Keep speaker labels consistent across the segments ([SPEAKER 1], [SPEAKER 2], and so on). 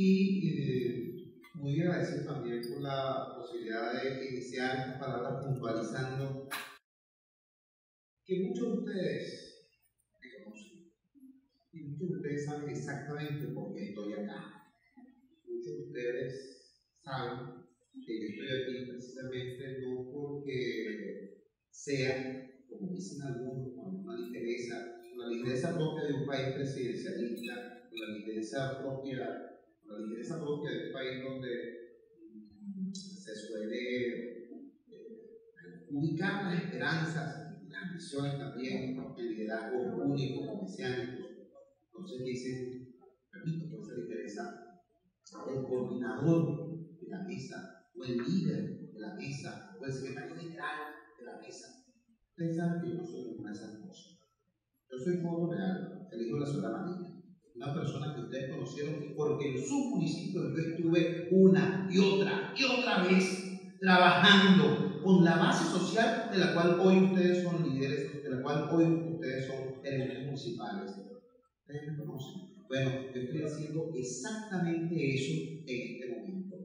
[SPEAKER 1] Y muy agradecido también por la posibilidad de iniciar estas palabras puntualizando que muchos de ustedes me conocen y muchos de ustedes saben exactamente por qué estoy acá. Muchos de ustedes saben que yo estoy aquí precisamente no porque sea, como dicen algunos, con una ligereza propia de un país presidencialista, con la ligereza propia de un país donde se suele ubicar las esperanzas, las ambiciones también, el liderazgo único, mesiánicos. Entonces dicen, permito por esa ligereza, el coordinador de la mesa, o el líder de la mesa, o el secretario general de la mesa. Ustedes saben que yo no soy ninguna de esas cosas. Yo soy Pablo Real, el hijo de la señora María, una persona que ustedes conocieron porque en su municipio yo estuve una y otra vez trabajando con la base social de la cual hoy ustedes son líderes, de la cual hoy ustedes son gerentes municipales. ¿Ustedes me conocen? Bueno, yo estoy haciendo exactamente eso en este momento.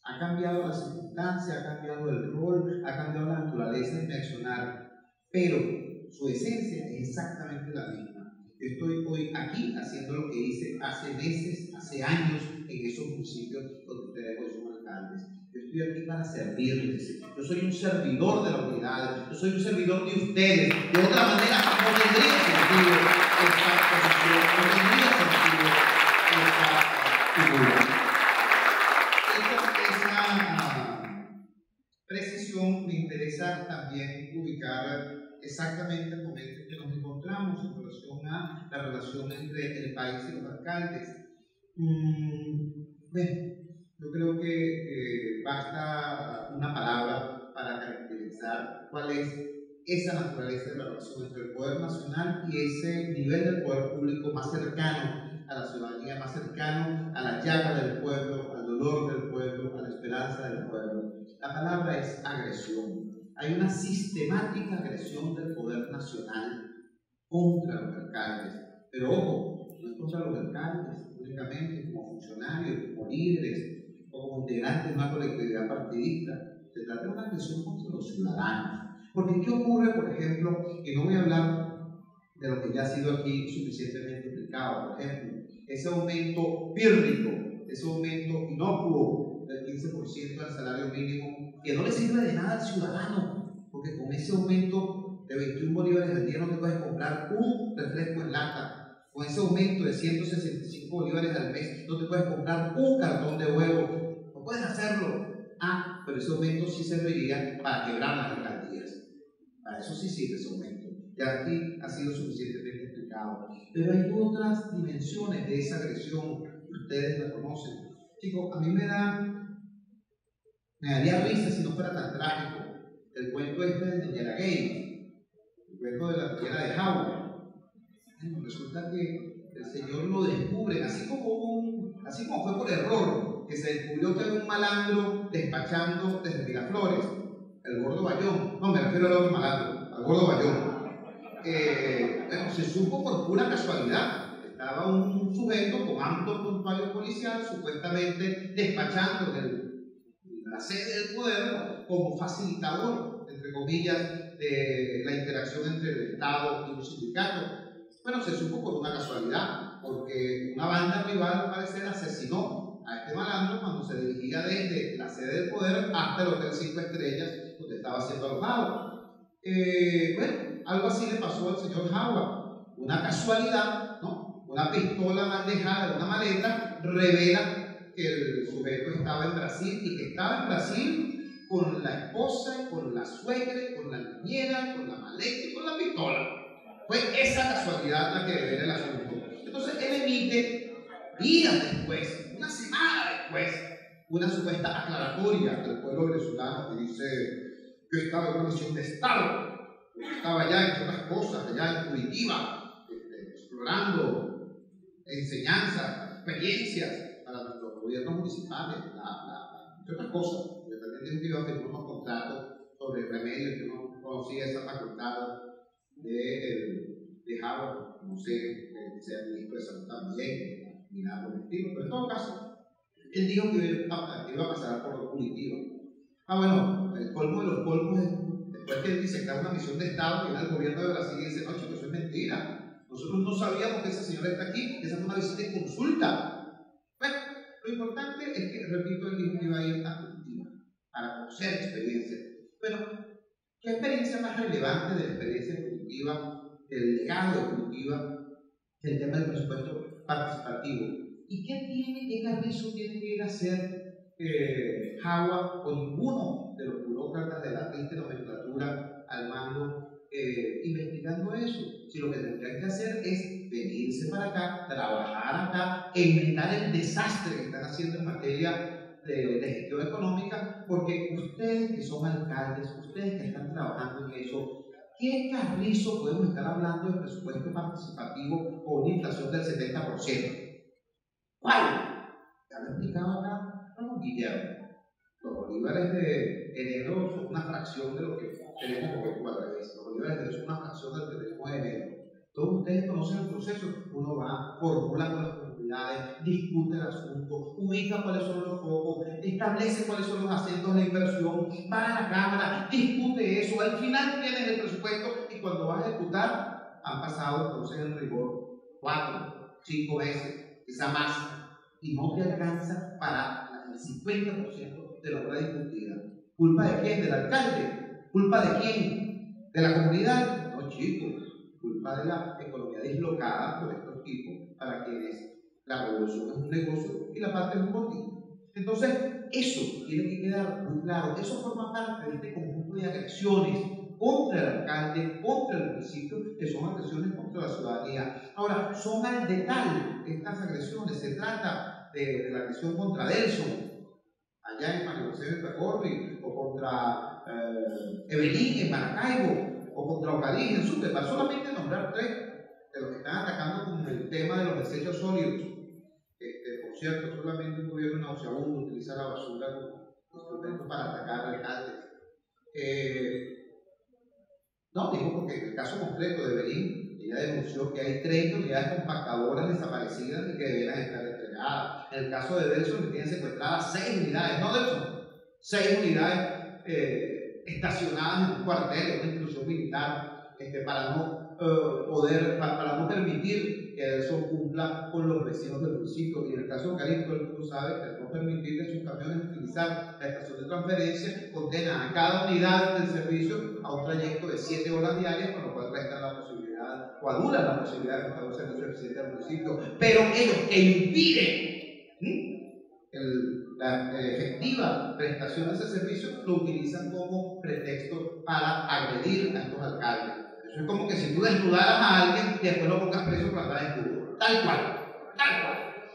[SPEAKER 1] Ha cambiado la circunstancia, ha cambiado el rol, ha cambiado la naturaleza de mi accionar, pero su esencia es exactamente la misma. Yo estoy hoy aquí haciendo lo que hice hace meses, hace años, en esos municipios donde ustedes hoy son alcaldes. Yo estoy aquí para servirles. Yo soy un servidor de la unidad, yo soy un servidor de ustedes. De otra manera, no tendría sentido esta posición, no tendría sentido esta figura. Precisión me interesa también ubicar exactamente el momento en que nos encontramos en relación a la relación entre el país y los alcaldes. Bueno, yo creo que basta una palabra para caracterizar cuál es esa naturaleza de la relación entre el poder nacional y ese nivel del poder público más cercano a la ciudadanía, más cercano a la llaga del pueblo, al dolor del pueblo, a la esperanza del pueblo. La palabra es agresión. Hay una sistemática agresión del poder nacional contra los alcaldes. Pero ojo, no es contra los alcaldes únicamente como funcionarios, como líderes o como integrantes de una colectividad partidista. Se trata de una agresión contra los ciudadanos. Porque ¿qué ocurre, por ejemplo? Y no voy a hablar de lo que ya ha sido aquí suficientemente explicado. Por ejemplo, ese aumento pírrico, ese aumento inocuo del 15% del salario mínimo, que no le sirve de nada al ciudadano, porque con ese aumento de 21 bolívares al día no te puedes comprar un refresco en lata. Con ese aumento de 165 bolívares al mes no te puedes comprar un cartón de huevo. No puedes hacerlo. Pero ese aumento sí serviría para quebrar las alcaldías. Para eso sí sirve ese aumento. Ya aquí ha sido suficientemente explicado. Pero hay otras dimensiones de esa agresión que ustedes la conocen. Chicos, a mí me daría risa si no fuera tan trágico el cuento este de Niñera Gay, el cuento de la piedra de Howard. Resulta que el Señor lo descubre, así como fue por error que se descubrió que había un malandro despachando desde Miraflores, el gordo Bayón. No, me refiero al otro malandro, al gordo Bayón. Bueno, se supo por pura casualidad. Estaba un sujeto con amplio prontuario policial, supuestamente despachando la sede del poder como facilitador, entre comillas, de la interacción entre el Estado y un sindicato. Bueno, se supo por una casualidad, porque una banda rival al parecer asesinó a este malandro cuando se dirigía desde la sede del poder hasta el Hotel 5 Estrellas, donde estaba siendo alojado. Bueno, algo así le pasó al señor Howard. Una casualidad, ¿no? Una pistola mal dejada en una maleta revela que el sujeto estaba en Brasil y que estaba en Brasil con la esposa, con la suegra, con la niñera, con la maleta y con la pistola. Fue esa casualidad la que revela el asunto. Entonces él emite días después, una semana después, una supuesta aclaratoria del pueblo venezolano que dice: yo estaba en una misión de Estado, estaba allá, entre otras cosas, allá en Curitiba, explorando enseñanzas, experiencias para nuestros gobiernos municipales, entre otras cosas. Porque también dijo que iba a firmar unos contratos sobre remedios, que no conocía esa facultad de Howard, no sé, que sea ministro de salud también. ni nada por el estilo. Pero en todo caso, él dijo que iba a pasar por Curitiba. Bueno, el colmo de los colmos es después que él dice que está una misión de Estado, viene el gobierno de Brasil y dice: no, chicos, eso es mentira. Nosotros no sabíamos que ese señor está aquí, esa es una visita de consulta. Bueno, lo importante es que, repito, él dijo que iba a ir a Curitiba para conocer experiencia. Pero, ¿qué experiencia más relevante de la experiencia de Curitiba, del legado de Curitiba, el tema del presupuesto participativo? ¿Y qué carrizo tiene que ir a hacer Jagua o ninguno de los burócratas de la triste nomenclatura al mando investigando eso? Si lo que tendrían que hacer es venirse para acá, trabajar acá, enmendar el desastre que están haciendo en materia de gestión económica, porque ustedes que son alcaldes, ustedes que están trabajando en eso, ¿qué carrizo podemos estar hablando de presupuesto participativo con una inflación del 70%? ¿Cuál? Ya lo explicaba acá Guillermo. Los bolívares de enero son una fracción de lo que tenemos hoy, o al revés. Los bolívares de enero son una fracción de lo que tenemos en enero. Todos ustedes conocen el proceso. Uno va, formula con las comunidades, discute el asunto, ubica cuáles son los focos, establece cuáles son los acentos de la inversión, va a la Cámara, discute eso. Al final tienes el presupuesto y cuando vas a ejecutar, han pasado entonces en rigor 4, 5 meses, quizá más, y no te alcanza para el 50% de la obra discutida. ¿Culpa de quién? ¿Del alcalde? ¿Culpa de quién? ¿De la comunidad? No, chicos. Culpa de la economía dislocada por estos tipos para quienes la revolución es un negocio y la parte es un botín. Entonces, eso tiene que quedar muy claro. Eso forma parte de este conjunto de agresiones contra el alcalde, contra el municipio, que son agresiones contra la ciudadanía. Ahora, son al detalle estas agresiones. Se trata de la agresión contra Delson, allá en María José de Pegorri, o contra Evelyn en Maracaibo, o contra Ocalí en Sucre, para solamente nombrar 3 de los que están atacando con el tema de los desechos sólidos. Por cierto, solamente un gobierno nauseabundo utiliza la basura como instrumento para atacar alcaldes. No, digo porque en el caso concreto de Evelyn, ella denunció que hay 30 unidades compactadoras desaparecidas y que debieran estar entregadas. En el caso de Delson, que tienen secuestradas 6 unidades, no Delson, 6 unidades estacionadas en un cuartel, en una institución militar, para no permitir que Delson cumpla con los vecinos del municipio. Y en el caso de Cali, todo el mundo sabe que al no permitirle a sus camiones utilizar la estación de transferencia, condena a cada unidad del servicio a un trayecto de 7 horas diarias, con lo cual restan la posibilidad, o anulan la posibilidad de prestar un servicio eficiente al municipio. Pero ellos que impiden la efectiva prestación de ese servicio lo utilizan como pretexto para agredir a estos alcaldes. Eso es como que si tú desnudaras a alguien y después lo pongas preso por andar desnudo. Tal cual.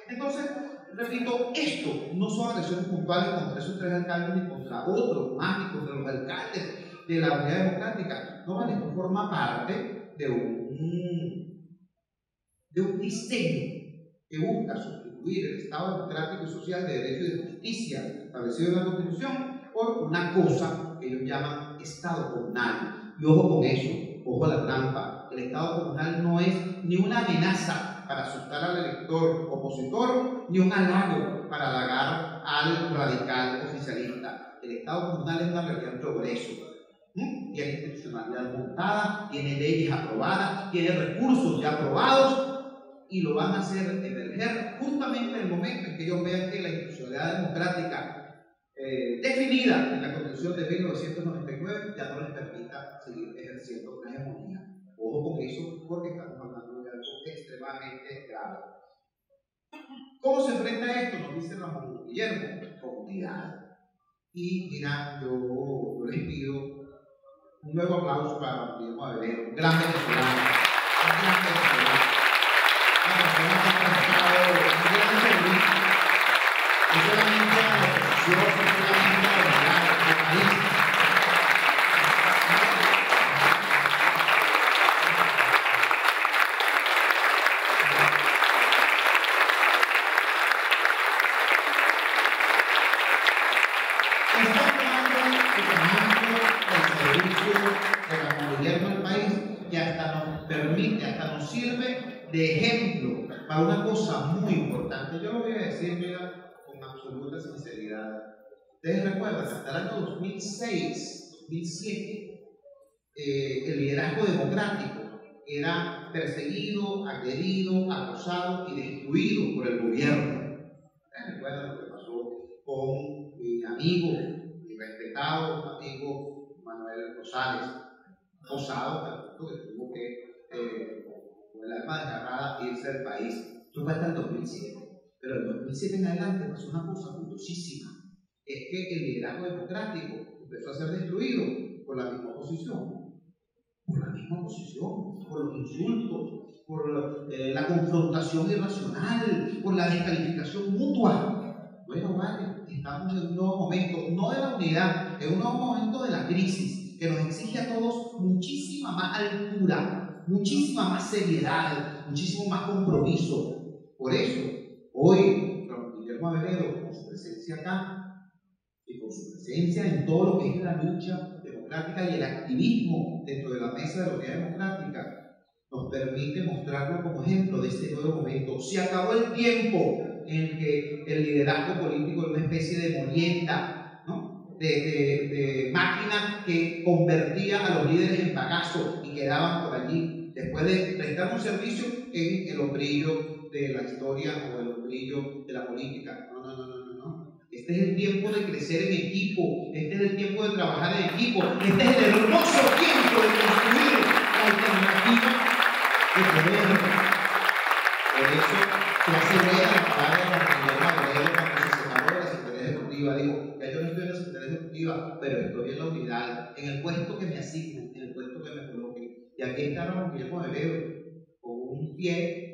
[SPEAKER 1] Entonces, repito, esto no son agresiones puntuales contra esos 3 alcaldes ni contra otros más, ni contra los alcaldes de la Unidad Democrática. No, vale, esto forma parte de un diseño que busca sustituir el Estado democrático y social de derecho y de justicia establecido en la Constitución por una cosa que ellos llaman Estado comunal. Y ojo con eso, ojo a la trampa. El Estado comunal no es ni una amenaza para asustar al elector opositor, ni un halago para halagar al radical oficialista. El Estado comunal es una realidad en progreso. Tiene institucionalidad montada, tiene leyes aprobadas, tiene recursos ya aprobados, y lo van a hacer emerger justamente en el momento en que ellos vean que la institucionalidad democrática definida en la Constitución de 1999 ya no les permita seguir ejerciendo una hegemonía. Ojo con eso, porque estamos hablando de algo extremadamente grave. ¿Cómo se enfrenta a esto? Nos dice Ramón Guillermo, comunidad. Y mira, yo les pido un nuevo aplauso para Guillermo Avelero, un gran venezolano, una persona que ha prestado un gran servicio, no solamente a la oposición, no solamente al país. De ejemplo para una cosa muy importante. interesante. Yo lo voy a decir, mira, con absoluta sinceridad. Ustedes recuerdan, hasta el año 2006, 2007, el liderazgo democrático era perseguido, agredido, acosado y destruido por el gobierno. ¿Ustedes recuerdan lo que pasó con mi amigo, mi respetado amigo Manuel Rosales? Acosado, tanto que tuvo que, con el alma desgarrada, irse del país. Esto fue hasta el 2007. Pero en 2007 en adelante pasó una cosa curiosísima. Es que el liderazgo democrático empezó a ser destruido por la misma oposición. Por la misma oposición, por los insultos, por la confrontación irracional, por la descalificación mutua. Bueno, vale, estamos en un nuevo momento, no de la unidad, en un nuevo momento de la crisis, que nos exige a todos muchísima más altura, muchísima más seriedad, muchísimo más compromiso. Por eso, hoy, don Guillermo Averedo, con su presencia acá, y con su presencia en todo lo que es la lucha democrática y el activismo dentro de la mesa de la unidad democrática, nos permite mostrarlo como ejemplo de este nuevo momento. Se acabó el tiempo en el que el liderazgo político era una especie de molienda, ¿no? de máquina que convertía a los líderes en bagazo y quedaban por allí después de prestar un servicio en el hombrillo de la historia o el hombrillo de la política. No. Este es el tiempo de crecer en equipo, este es el tiempo de trabajar en equipo, este es el hermoso tiempo de construir la alternativa de poder. Por eso, clase buena la palabra de Guillermo Averedo cuando se separó de la Secretaría Ejecutiva, dijo, ya yo no estoy en la Secretaría Ejecutiva, pero estoy en la unidad, en el puesto que me asignen, en el puesto que me coloquen. Y aquí está Guillermo Averedo, con un pie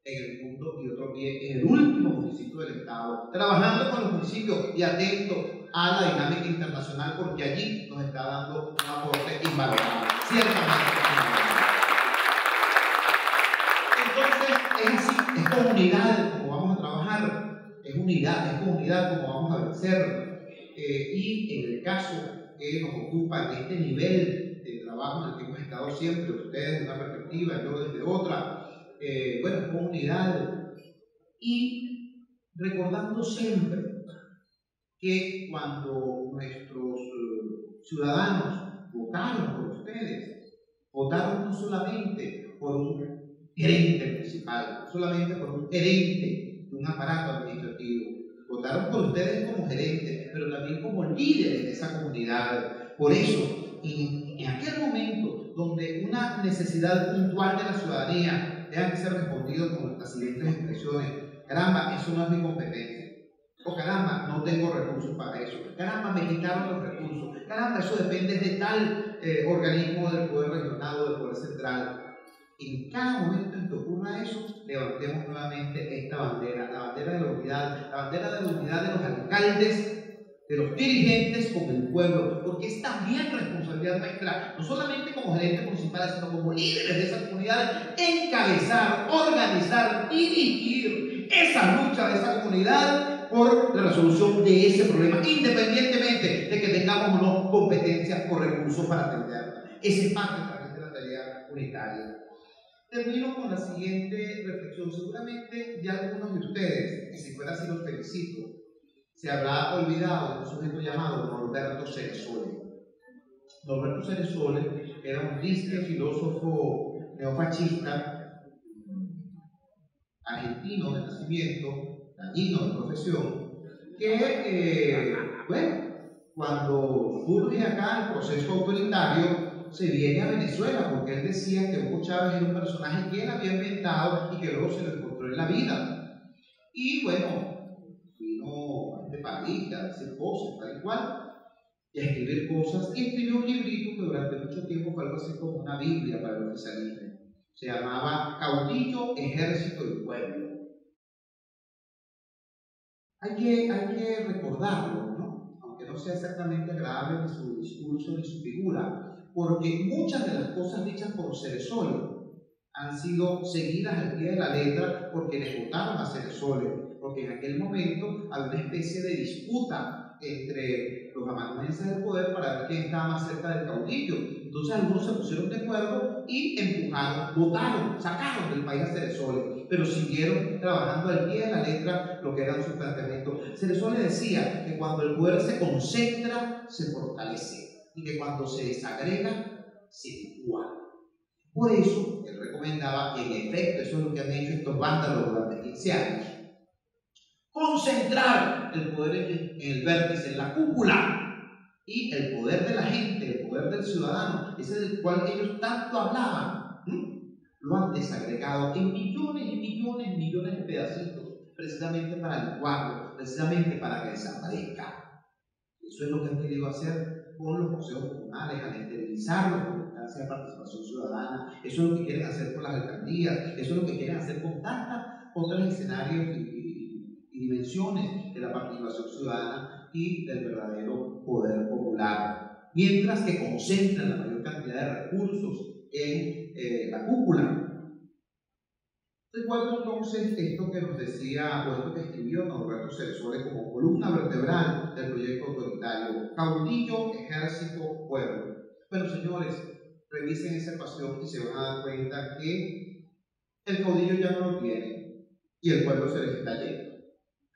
[SPEAKER 1] en el mundo y otro pie en el último municipio del Estado, trabajando con los municipios y atento a la dinámica internacional, porque allí nos está dando un aporte invalorable, ciertamente. Entonces, es así, es comunidad como vamos a trabajar, es unidad, es comunidad como vamos a vencer. Y en el caso que nos ocupa en este nivel de trabajo en el que hemos estado siempre, ustedes de una perspectiva, yo desde otra, bueno, comunidad, y recordando siempre que cuando nuestros ciudadanos votaron por ustedes, votaron no solamente por un gerente municipal, no solamente por un gerente de un aparato administrativo, votaron por ustedes como gerentes, pero también como líderes de esa comunidad. Por eso, en aquel momento donde una necesidad puntual de la ciudadanía tenga que ser respondido con las siguientes expresiones: caramba, eso no es mi competencia, o caramba, no tengo recursos para eso, caramba, me quitaron los recursos, caramba, eso depende de tal organismo del poder regional o del poder central. En cada momento en que ocurra eso, levantemos nuevamente esta bandera, la bandera de la unidad, la bandera de la unidad de los alcaldes, de los dirigentes con el pueblo, porque es también responsabilidad nuestra, no solamente como gerentes municipales, sino como líderes de esas comunidades, encabezar, organizar, dirigir esa lucha de esa comunidad por la resolución de ese problema, independientemente de que tengamos o no competencias o recursos para atenderla. Esa es parte también de la tarea unitaria. Termino con la siguiente reflexión. Seguramente ya algunos de ustedes, y si fuera así los felicito, se habrá olvidado de un sujeto llamado Norberto Ceresole. Norberto Ceresole era un triste filósofo neofascista, argentino de nacimiento, latino de profesión, que, bueno, cuando surge acá el proceso autoritario, se viene a Venezuela, porque él decía que Hugo Chávez era un personaje que él había inventado y que luego se lo encontró en la vida. Y bueno, vino a este país a decir cosas, tal y cual, y a escribir cosas, y escribió un librito que durante mucho tiempo fue algo así como una Biblia para el oficialismo. Se llamaba Caudillo, Ejército y Pueblo. Hay que recordarlo, ¿no? Aunque no sea exactamente agradable ni su discurso ni su figura, porque muchas de las cosas dichas por Ceresole han sido seguidas al pie de la letra por quienes votaron a Ceresole, porque en aquel momento había una especie de disputa entre los amanuenses del poder para ver quién estaba más cerca del caudillo. Entonces algunos se pusieron de acuerdo y empujaron, votaron, sacaron del país a Ceresole. pero siguieron trabajando al pie de la letra lo que eran sus planteamientos. Cerezo le decía que cuando el poder se concentra, se fortalece, y que cuando se desagrega, se licúa. Por eso, él recomendaba, y en efecto, eso es lo que han hecho estos vándalos durante 15 años, concentrar el poder en el vértice, en la cúpula, y el poder de la gente, el poder del ciudadano, ese del cual ellos tanto hablaban, lo han desagregado en millones y millones y millones de pedacitos, precisamente para licuarlo, precisamente para que desaparezca. Eso es lo que han querido hacer con los consejos comunales, al esterilizarlos con instancias de participación ciudadana. Eso es lo que quieren hacer con las alcaldías, eso es lo que quieren hacer con tantos otros escenarios y dimensiones de la participación ciudadana y del verdadero poder popular, mientras que concentran la mayor cantidad de recursos en la cúpula. Recuerdo entonces esto que nos decía, o esto que escribió Norberto Ceresole como columna vertebral del proyecto autoritario: caudillo, ejército, pueblo. Bueno, señores, revisen esa ecuación y se van a dar cuenta que el caudillo ya no lo tiene y el pueblo se les está yendo.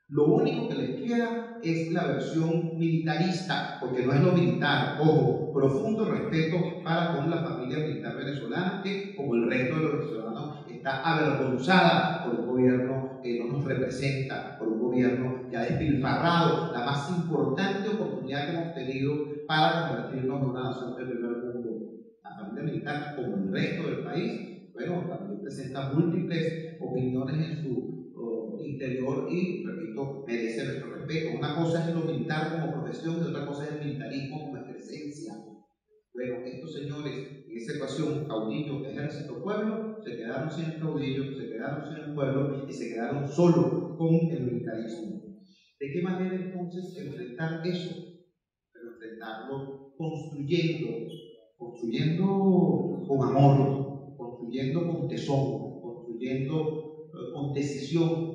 [SPEAKER 1] Lo único que les queda es la versión militarista, porque no es lo militar. Ojo, profundo respeto para con la familia militar venezolana, que como el resto de los venezolanos está avergonzada por un gobierno que no nos representa, por un gobierno que ha despilfarrado la más importante oportunidad que hemos tenido para convertirnos en una nación del primer mundo. La familia militar, como el resto del país, bueno, también presenta múltiples opiniones en su interior y, repito, merece nuestro respeto. Una cosa es lo militar como profesión y otra cosa es el militarismo como esencia. Bueno, estos señores en esa ecuación, caudillo, ejército, pueblo, se quedaron sin el caudillo, se quedaron sin el pueblo y se quedaron solo con el militarismo. ¿De qué manera entonces enfrentar eso? Pero enfrentarlo construyendo con amor, construyendo con tesón, construyendo con decisión,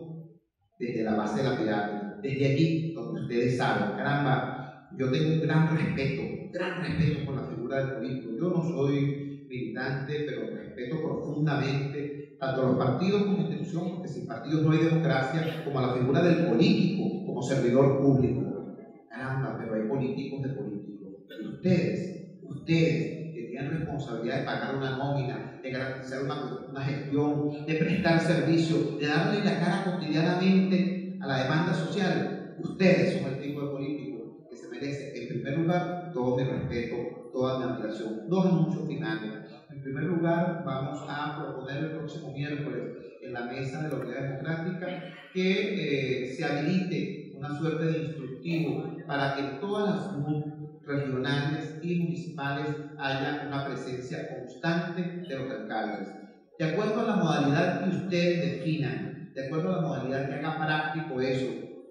[SPEAKER 1] desde la base de la pirámide, desde allí donde ustedes saben, caramba, yo tengo un gran respeto por la figura del político. Yo no soy militante, pero respeto profundamente tanto a los partidos como institución, porque sin partidos no hay democracia, como a la figura del político como servidor público. Caramba, pero hay políticos de políticos. Y ustedes que tienen responsabilidad de pagar una nómina, de garantizar una gestión, de prestar servicio, de darle la cara cotidianamente a la demanda social, ustedes son el tipo de político que se merece, en primer lugar, todo mi respeto, toda mi admiración. Dos anuncios finales. En primer lugar, vamos a proponer el próximo miércoles en la mesa de la Unidad Democrática que se habilite una suerte de instructivo para que todas las regionales y municipales haya una presencia constante de los alcaldes. De acuerdo a la modalidad que ustedes definan, de acuerdo a la modalidad que haga práctico eso,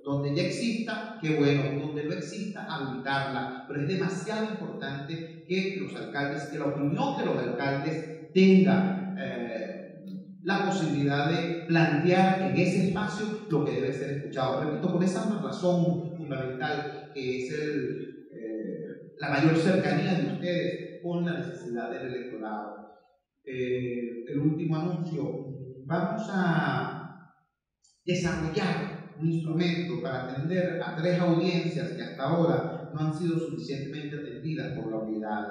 [SPEAKER 1] donde ya exista, qué bueno, donde no exista, habilitarla, pero es demasiado importante que los alcaldes, que la opinión de los alcaldes tenga la posibilidad de plantear en ese espacio lo que debe ser escuchado. Repito, por esa razón fundamental que es la mayor cercanía de ustedes con la necesidad del electorado. El último anuncio, vamos a desarrollar un instrumento para atender a 3 audiencias que hasta ahora no han sido suficientemente atendidas por la unidad.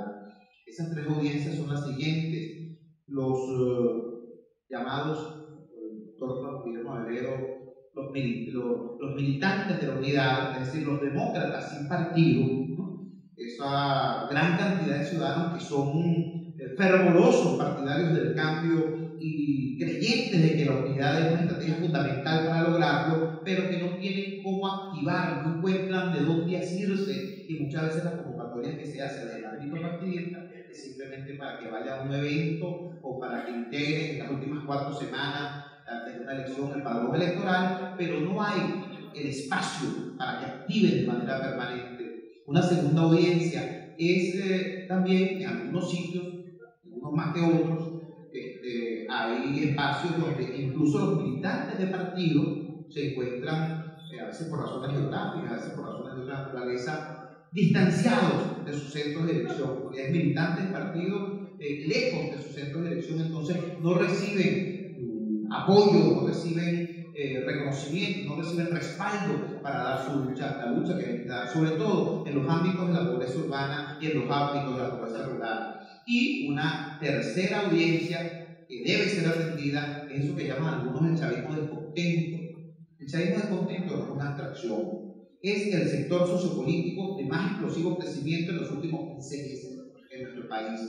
[SPEAKER 1] Esas 3 audiencias son las siguientes: los llamados, doctor Guillermo Aveledo, los militantes de la unidad, es decir, los demócratas sin partido, ¿no? Esa gran cantidad de ciudadanos que son fervorosos partidarios del cambio y creyentes de que la unidad es una estrategia fundamental para lograrlo, pero que no tienen cómo activar, no encuentran de dónde asirse, y muchas veces las convocatorias que se hacen desde el ámbito partidista es simplemente para que vaya a un evento o para que integren en las últimas 4 semanas antes de una elección el padrón electoral, pero no hay el espacio para que activen de manera permanente. Una segunda audiencia es también en algunos sitios, unos más que otros, hay espacios donde incluso los militantes de partido se encuentran, a veces por razones geográficas, a veces por razones de otra naturaleza, distanciados de sus centros de elección, porque es militantes de partido lejos de sus centros de elección, entonces no reciben apoyo, no reciben reconocimiento, no reciben respaldo para dar su lucha, la lucha que hay que dar, sobre todo en los ámbitos de la pobreza urbana y en los ámbitos de la pobreza rural. Y una tercera audiencia que debe ser atendida es eso que llaman algunos el chavismo descontento. El chavismo descontento no es una abstracción, es el sector sociopolítico de más explosivo crecimiento en los últimos 15 meses en nuestro país.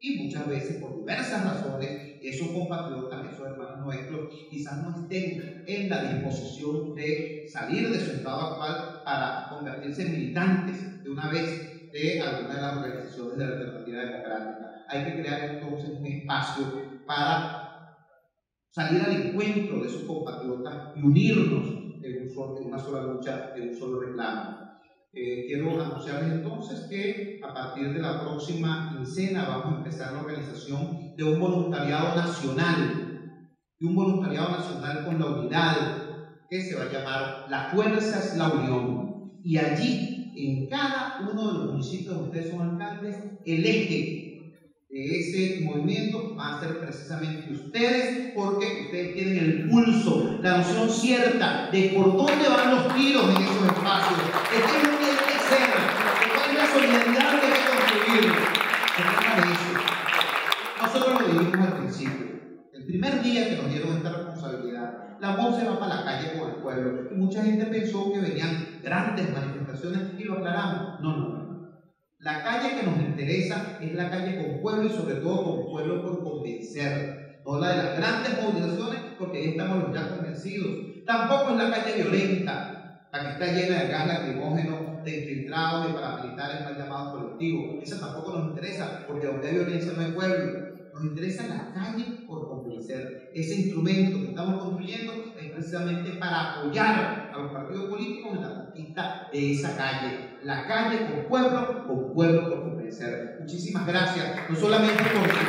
[SPEAKER 1] Y muchas veces, por diversas razones, esos compatriotas, esos hermanos nuestros, quizás no estén en la disposición de salir de su estado actual para convertirse en militantes de una vez de alguna de las organizaciones de la alternativa democrática. Hay que crear entonces un espacio para salir al encuentro de esos compatriotas y unirnos en una sola lucha, en un solo reclamo. Quiero anunciarles entonces que a partir de la próxima quincena vamos a empezar la organización de un voluntariado nacional, con la unidad, que se va a llamar La Fuerza es la Unión. Y allí, en cada uno de los municipios donde ustedes son alcaldes, el eje de ese movimiento va a ser precisamente ustedes, porque ustedes tienen el pulso, la noción cierta de por dónde van los tiros en esos espacios, de qué es lo que hay que hacer, de cuál es la solidaridad que hay que construir. Se trata de eso. Nosotros lo dijimos al principio. El primer día que nos dieron esta responsabilidad, la voz se va para la calle con el pueblo. Y mucha gente pensó que venían grandes manifestaciones y lo aclaramos. No. La calle que nos interesa es la calle con pueblo y sobre todo con pueblo por convencer. No la de las grandes movilizaciones, porque ahí estamos los ya convencidos. Tampoco es la calle violenta, la que está llena de gas lacrimógeno, de infiltrados, de paramilitares mal llamados colectivos. Esa tampoco nos interesa, porque donde hay violencia no hay pueblo. Nos interesa la calle por convencer. Ese instrumento que estamos construyendo es precisamente para apoyar a los partidos políticos en la conquista de esa calle. La calle con pueblo por convencer. Muchísimas gracias, no solamente por su